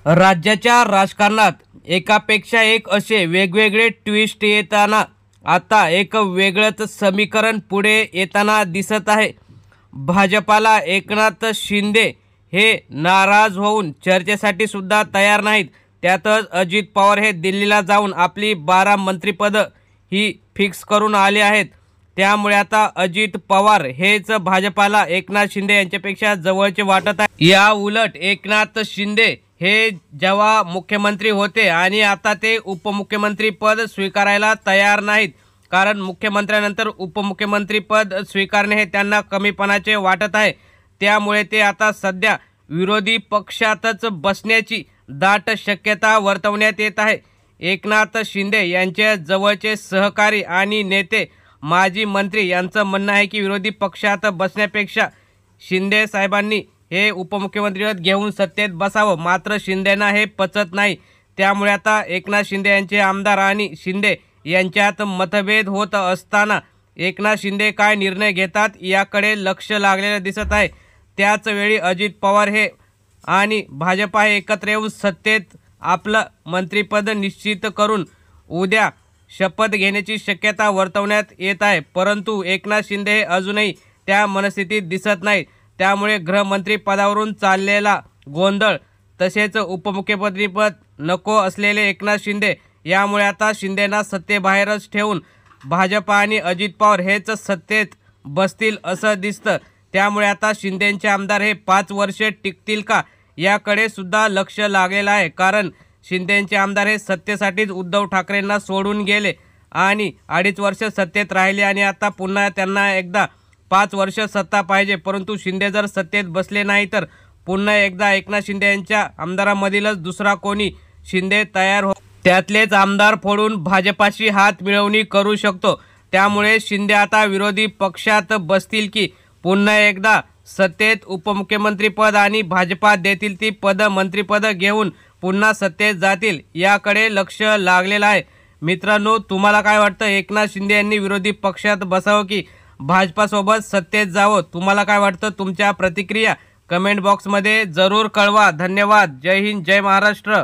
राज्याच्या राजकारणात एकापेक्षा एक असे वेगवेगळे ट्विस्ट येताना आता एक वेगळंच समीकरण पुढे येताना दिसत आहे। भाजपाला एकनाथ शिंदे हे नाराज होऊन चर्चेसाठी सुद्धा तयार नाहीत। त्यातच अजित पवार हे दिल्लीला जाऊन आपली 12 मंत्रिपद ही फिक्स करून आले आहेत। त्यामुळे आता अजित पवार हेच भाजपाला एकनाथ शिंदे यांच्यापेक्षा जवळचे वाटत आहे। या उलट एकनाथ शिंदे हे जेव्हा मुख्यमंत्री होते आणि आता ते उपमुख्यमंत्री पद स्वीकारायला तयार नाहीत, कारण मुख्यमंत्र्यानंतर उपमुख्यमंत्री पद स्वीकारणे हे त्यांना कमीपणाचे वाटत आहे। त्यामुळे ते आता सध्या विरोधी पक्षातच बसण्याची दाट शक्यता वर्तवण्यात येत आहे। एकनाथ शिंदे यांचे जवळचे सहकारी आणि नेते माजी मंत्री यांचं म्हणणं आहे की विरोधी पक्षात बसण्यापेक्षा शिंदे साहेबांनी हे उपमुख्यमंत्रीपद घेऊन सत्तेत बसावं। मात्र शिंदेंना हे पचत नाही। त्यामुळे आता एकनाथ शिंदे यांचे आमदार आणि शिंदे यांच्यात मतभेद होत असताना एकनाथ शिंदे काय निर्णय घेतात याकडे लक्ष लागलेलं दिसत आहे। त्याच वेळी अजित पवार हे आणि भाजपा हे एकत्र येऊन सत्तेत आपलं मंत्रिपद निश्चित करून उद्या शपथ घेण्याची शक्यता वर्तवण्यात येत आहे। परंतु एकनाथ शिंदे हे अजूनही त्या मनस्थितीत दिसत नाहीत। त्यामुळे गृहमंत्री पदावरून चाललेला गोंधळ तसेच उपमुख्यमंत्रीपद नको असलेले एकनाथ शिंदे यामुळे आता शिंदेंना सत्तेबाहेरच ठेवून भाजपा आणि अजित पवार हेच सत्तेत बसतील असं दिसतं। त्यामुळे आता शिंदेंचे आमदार हे 5 वर्षे टिकतील का याकडे सुद्धा लक्ष लागलेलं आहे। कारण शिंदेंचे आमदार हे सत्तेसाठीच उद्धव ठाकरेंना सोडून गेले आणि 2.5 वर्ष सत्तेत राहिले आणि आता पुन्हा त्यांना एकदा 5 वर्ष सत्ता पाहिजे। परंतु शिंदे जर सत्तेत बसले नाही तर पुन्हा एकदा एकनाथ शिंदे यांच्या आमदारांमधीलच दुसरा कोणी शिंदे तयार हो, त्यातलेच आमदार फोडून भाजपाशी हात मिळवणी करू शकतो। त्यामुळे शिंदे आता विरोधी पक्षात बसतील की पुन्हा एकदा सत्तेत उपमुख्यमंत्रीपद आणि भाजपा देतील ती पद मंत्रिपद घेऊन पुन्हा सत्तेत जातील याकडे लक्ष लागलेलं आहे। मित्रांनो, तुम्हाला काय वाटतं, एकनाथ शिंदे यांनी विरोधी पक्षात बसावं की भाजपासोबत सत्तेत जावं? तुम्हाला काय वाटतं? तुमच्या प्रतिक्रिया कमेंट बॉक्समध्ये जरूर कळवा। धन्यवाद। जय हिंद, जय महाराष्ट्र।